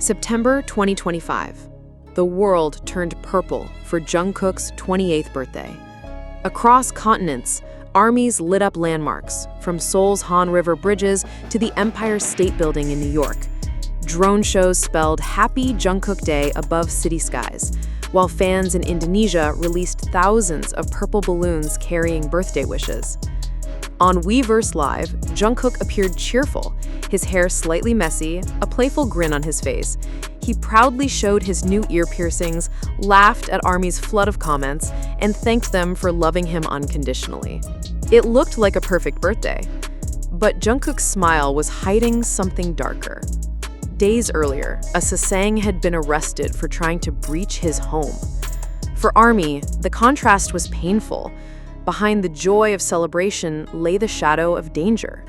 September 2025. The world turned purple for Jungkook's 28th birthday. Across continents, armies lit up landmarks, from Seoul's Han River bridges to the Empire State Building in New York. Drone shows spelled Happy Jungkook Day above city skies, while fans in Indonesia released thousands of purple balloons carrying birthday wishes. On Weverse Live, Jungkook appeared cheerful, his hair slightly messy, a playful grin on his face. He proudly showed his new ear piercings, laughed at ARMY's flood of comments, and thanked them for loving him unconditionally. It looked like a perfect birthday, but Jungkook's smile was hiding something darker. Days earlier, a Sasang had been arrested for trying to breach his home. For ARMY, the contrast was painful. Behind the joy of celebration lay the shadow of danger.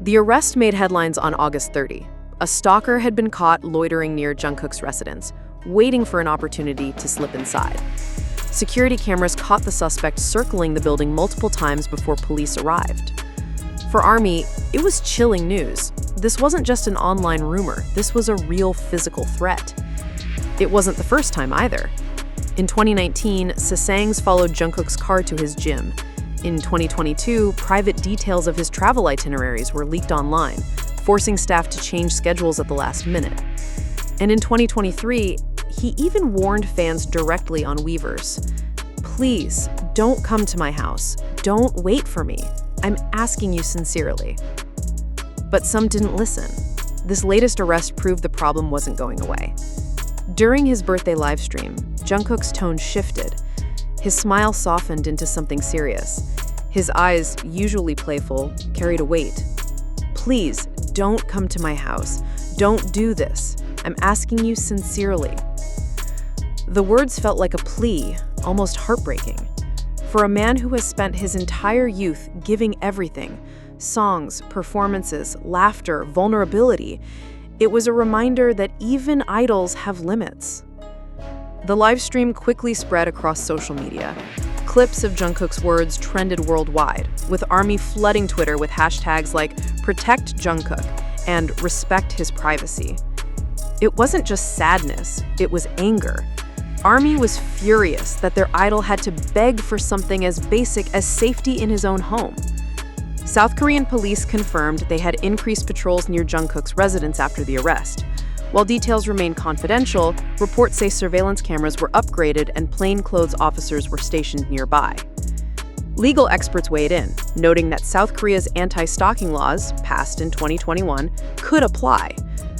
The arrest made headlines on August 30. A stalker had been caught loitering near Jungkook's residence, waiting for an opportunity to slip inside. Security cameras caught the suspect circling the building multiple times before police arrived. For ARMY, it was chilling news. This wasn't just an online rumor, this was a real physical threat. It wasn't the first time either. In 2019, Sasangs followed Jungkook's car to his gym. In 2022, private details of his travel itineraries were leaked online, forcing staff to change schedules at the last minute. And in 2023, he even warned fans directly on Weverse. Please, don't come to my house. Don't wait for me. I'm asking you sincerely. But some didn't listen. This latest arrest proved the problem wasn't going away. During his birthday livestream, Jungkook's tone shifted. His smile softened into something serious. His eyes, usually playful, carried a weight. Please, don't come to my house. Don't do this. I'm asking you sincerely. The words felt like a plea, almost heartbreaking. For a man who has spent his entire youth giving everything, songs, performances, laughter, vulnerability, it was a reminder that even idols have limits. The live stream quickly spread across social media. Clips of Jungkook's words trended worldwide, with ARMY flooding Twitter with hashtags like Protect Jungkook and Respect His Privacy. It wasn't just sadness, it was anger. ARMY was furious that their idol had to beg for something as basic as safety in his own home. South Korean police confirmed they had increased patrols near Jungkook's residence after the arrest. While details remain confidential, reports say surveillance cameras were upgraded and plainclothes officers were stationed nearby. Legal experts weighed in, noting that South Korea's anti-stalking laws, passed in 2021, could apply.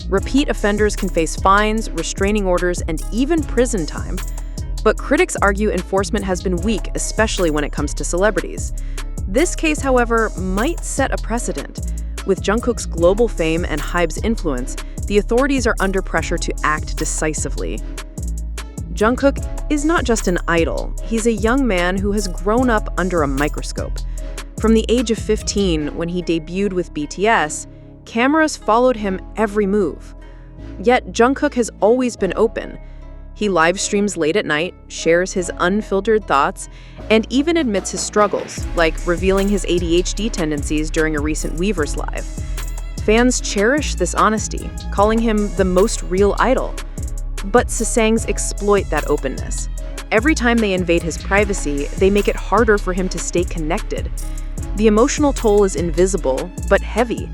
Repeat offenders can face fines, restraining orders, and even prison time. But critics argue enforcement has been weak, especially when it comes to celebrities. This case, however, might set a precedent. With Jungkook's global fame and HYBE's influence, the authorities are under pressure to act decisively. Jungkook is not just an idol, he's a young man who has grown up under a microscope. From the age of 15, when he debuted with BTS, cameras followed him every move. Yet Jungkook has always been open. He live streams late at night, shares his unfiltered thoughts, and even admits his struggles, like revealing his ADHD tendencies during a recent Weverse Live. Fans cherish this honesty, calling him the most real idol. But Sasangs exploit that openness. Every time they invade his privacy, they make it harder for him to stay connected. The emotional toll is invisible, but heavy.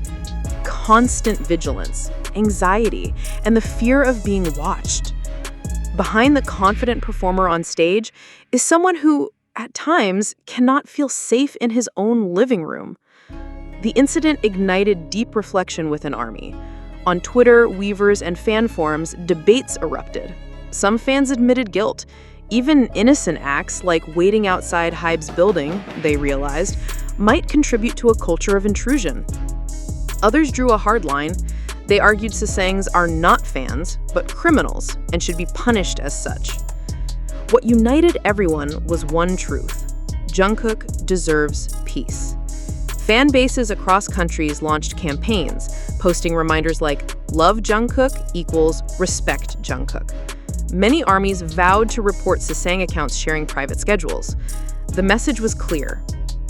Constant vigilance, anxiety, and the fear of being watched. Behind the confident performer on stage is someone who, at times, cannot feel safe in his own living room. The incident ignited deep reflection within ARMY. On Twitter, Weverse, and fan forums, debates erupted. Some fans admitted guilt. Even innocent acts, like waiting outside HYBE's building, they realized, might contribute to a culture of intrusion. Others drew a hard line. They argued Sasangs are not fans, but criminals, and should be punished as such. What united everyone was one truth: Jungkook deserves peace. Fan bases across countries launched campaigns, posting reminders like "Love Jungkook equals respect Jungkook." Many armies vowed to report Sasang accounts sharing private schedules. The message was clear: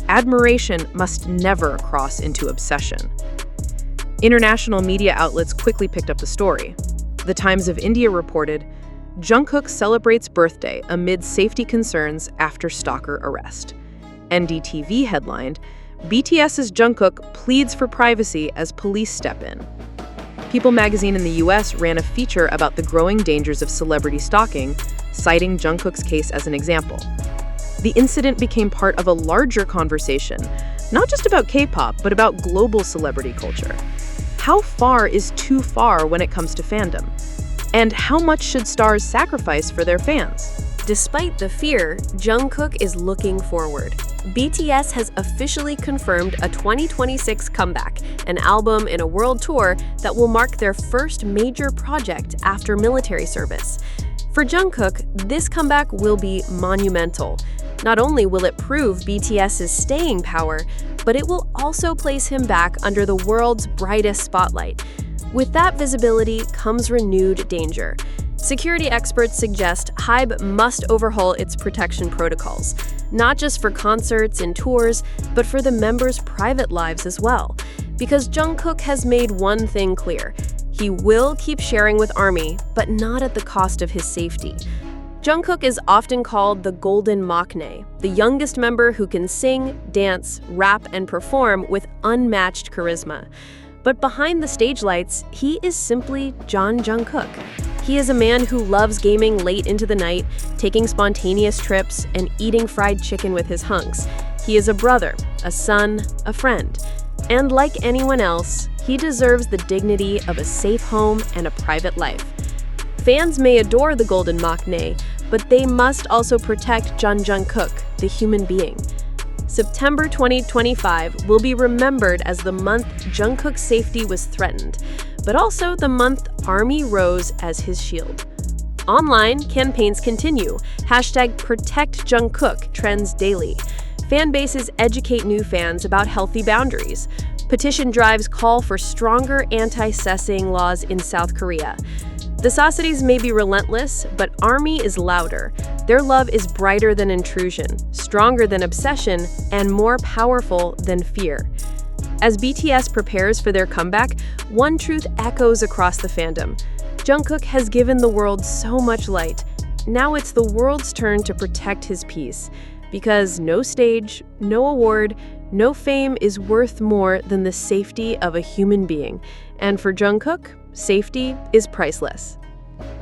admiration must never cross into obsession. International media outlets quickly picked up the story. The Times of India reported, Jungkook celebrates birthday amid safety concerns after stalker arrest. NDTV headlined, BTS's Jungkook pleads for privacy as police step in. People magazine in the US ran a feature about the growing dangers of celebrity stalking, citing Jungkook's case as an example. The incident became part of a larger conversation, not just about K-pop, but about global celebrity culture. How far is too far when it comes to fandom? And how much should stars sacrifice for their fans? Despite the fear, Jungkook is looking forward. BTS has officially confirmed a 2026 comeback, an album and a world tour that will mark their first major project after military service. For Jungkook, this comeback will be monumental. Not only will it prove BTS's staying power, but it will also place him back under the world's brightest spotlight. With that visibility comes renewed danger. Security experts suggest HYBE must overhaul its protection protocols, not just for concerts and tours, but for the members' private lives as well. Because Jungkook has made one thing clear: he will keep sharing with ARMY, but not at the cost of his safety. Jungkook is often called the Golden Maknae, the youngest member who can sing, dance, rap, and perform with unmatched charisma. But behind the stage lights, he is simply John Jungkook. He is a man who loves gaming late into the night, taking spontaneous trips, and eating fried chicken with his hunks. He is a brother, a son, a friend. And like anyone else, he deserves the dignity of a safe home and a private life. Fans may adore the Golden Maknae, but they must also protect John Jungkook, the human being. September 2025 will be remembered as the month Jungkook's safety was threatened, but also the month ARMY rose as his shield. Online, campaigns continue. #ProtectJungkook trends daily. Fan bases educate new fans about healthy boundaries. Petition drives call for stronger anti-sessing laws in South Korea. The societies may be relentless, but ARMY is louder. Their love is brighter than intrusion, stronger than obsession, and more powerful than fear. As BTS prepares for their comeback, one truth echoes across the fandom. Jungkook has given the world so much light. Now it's the world's turn to protect his peace. Because no stage, no award, no fame is worth more than the safety of a human being. And for Jungkook, safety is priceless.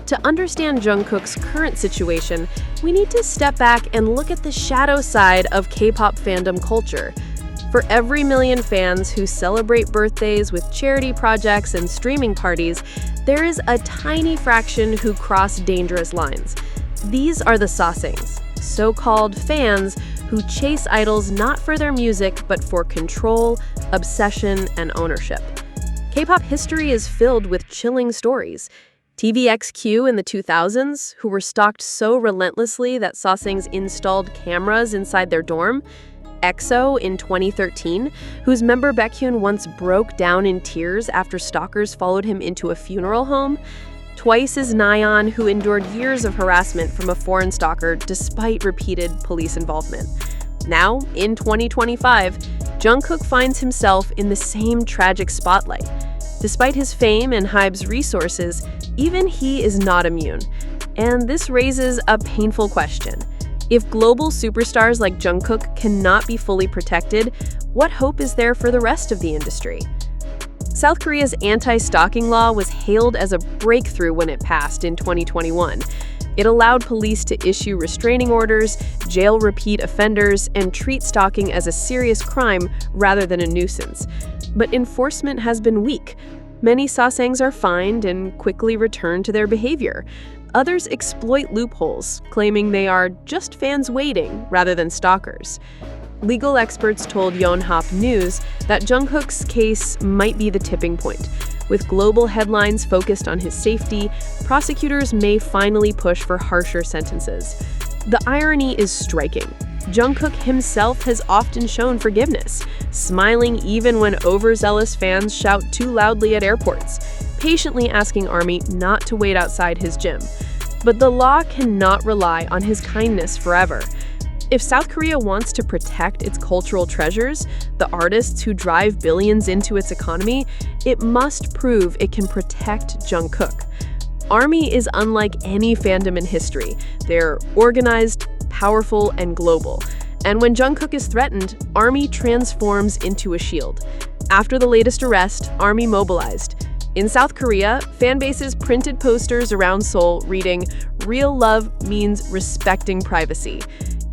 To understand Jungkook's current situation, we need to step back and look at the shadow side of K-pop fandom culture. For every million fans who celebrate birthdays with charity projects and streaming parties, there is a tiny fraction who cross dangerous lines. These are the sasaengs, so-called fans who chase idols not for their music but for control, obsession, and ownership. K-pop history is filled with chilling stories. TVXQ in the 2000s, who were stalked so relentlessly that sasaengs installed cameras inside their dorm. EXO in 2013, whose member Baekhyun once broke down in tears after stalkers followed him into a funeral home. Twice's Nayeon, who endured years of harassment from a foreign stalker despite repeated police involvement. Now, in 2025, Jungkook finds himself in the same tragic spotlight. Despite his fame and HYBE's resources, even he is not immune. And this raises a painful question. If global superstars like Jungkook cannot be fully protected, what hope is there for the rest of the industry? South Korea's anti-stalking law was hailed as a breakthrough when it passed in 2021. It allowed police to issue restraining orders, jail repeat offenders, and treat stalking as a serious crime rather than a nuisance. But enforcement has been weak. Many sasaengs are fined and quickly return to their behavior. Others exploit loopholes, claiming they are just fans waiting rather than stalkers. Legal experts told Yonhap News that Jungkook's case might be the tipping point. With global headlines focused on his safety, prosecutors may finally push for harsher sentences. The irony is striking. Jungkook himself has often shown forgiveness, smiling even when overzealous fans shout too loudly at airports, patiently asking ARMY not to wait outside his gym. But the law cannot rely on his kindness forever. If South Korea wants to protect its cultural treasures, the artists who drive billions into its economy, it must prove it can protect Jungkook. ARMY is unlike any fandom in history. They're organized, powerful, and global. And when Jungkook is threatened, ARMY transforms into a shield. After the latest arrest, ARMY mobilized. In South Korea, fan bases printed posters around Seoul reading, "Real love means respecting privacy."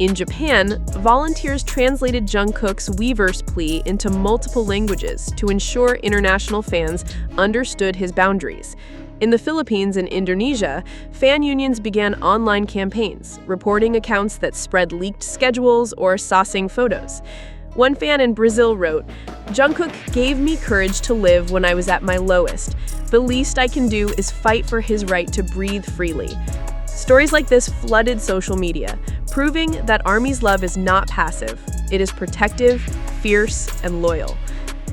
In Japan, volunteers translated Jungkook's Weverse plea into multiple languages to ensure international fans understood his boundaries. In the Philippines and Indonesia, fan unions began online campaigns, reporting accounts that spread leaked schedules or saucing photos. One fan in Brazil wrote, "Jungkook gave me courage to live when I was at my lowest. The least I can do is fight for his right to breathe freely." Stories like this flooded social media, proving that ARMY's love is not passive. It is protective, fierce, and loyal.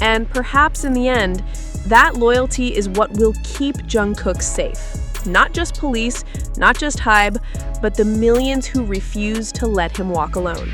And perhaps in the end, that loyalty is what will keep Jungkook safe. Not just police, not just Hybe, but the millions who refuse to let him walk alone.